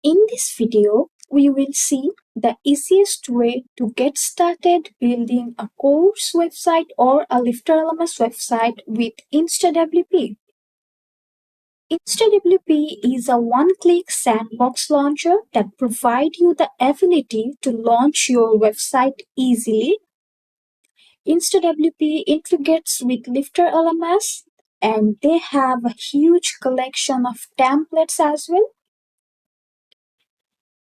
In this video, we will see the easiest way to get started building a course website or a LifterLMS website with InstaWP. InstaWP is a one-click sandbox launcher that provides you the ability to launch your website easily. InstaWP integrates with LifterLMS and they have a huge collection of templates as well.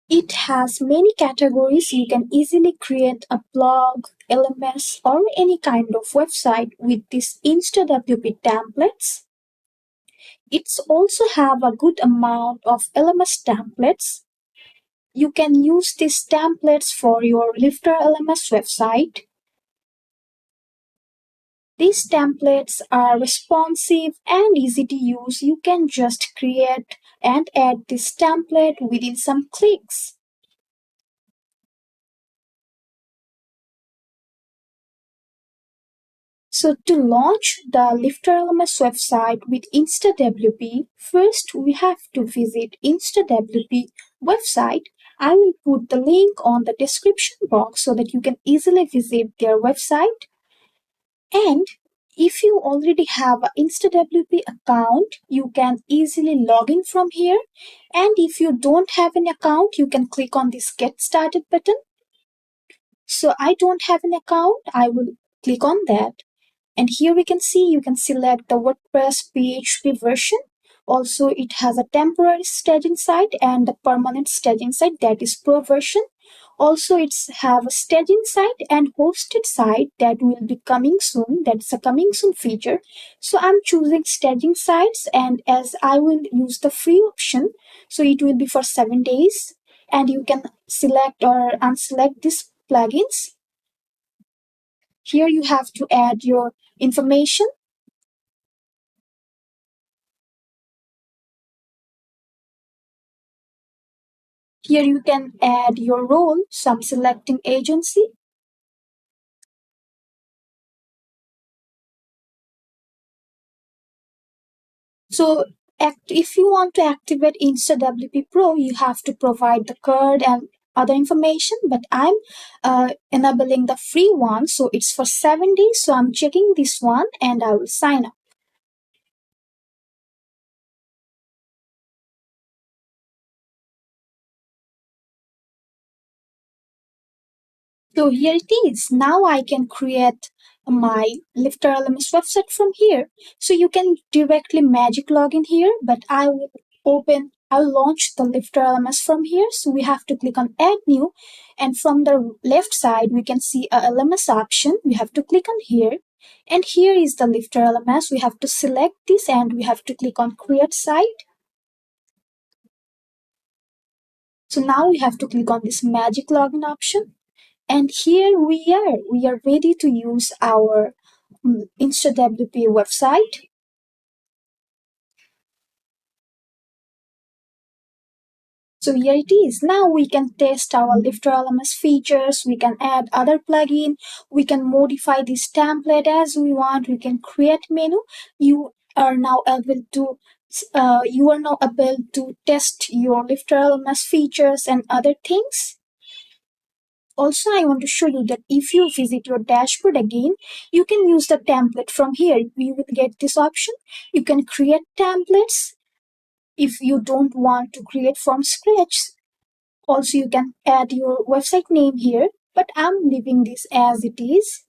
It has many categories. You can easily create a blog, LMS, or any kind of website with these InstaWP templates. It's also have a good amount of LMS templates. You can use these templates for your LifterLMS website. These templates are responsive and easy to use. You can just create and add this template within some clicks. So to launch the LifterLMS website with InstaWP, first we have to visit InstaWP website. I will put the link on the description box so that you can easily visit their website. And if you already have an InstaWP account, you can easily log in from here. And if you don't have an account, you can click on this Get Started button. So I don't have an account, I will click on that. And here we can see you can select the WordPress PHP version. Also, it has a temporary staging site and a permanent staging site, that is Pro version. Also, it's have a staging site and hosted site that will be coming soon. That's a coming soon feature. So I'm choosing staging sites, and as I will use the free option, so it will be for 7 days. And you can select or unselect these plugins. Here you have to add your information. Here you can add your role, so I'm selecting agency. So if you want to activate InstaWP Pro, you have to provide the code and other information, but I'm enabling the free one, so it's for 7 days. So I'm checking this one and I will sign up. So here it is. Now I can create my LifterLMS website from here. So you can directly magic login here, but I'll launch the LifterLMS from here. So we have to click on add new, and from the left side we can see a LMS option. We have to click on here, and here is the LifterLMS. We have to select this and we have to click on create site. So now we have to click on this magic login option. And here we are ready to use our InstaWP website. So here it is. Now we can test our LifterLMS features. We can add other plugin. We can modify this template as we want. We can create menu. You are now able to test your LifterLMS features and other things. Also, I want to show you that if you visit your dashboard again, you can use the template from here. You will get this option. You can create templates if you don't want to create from scratch. Also, you can add your website name here, but I'm leaving this as it is.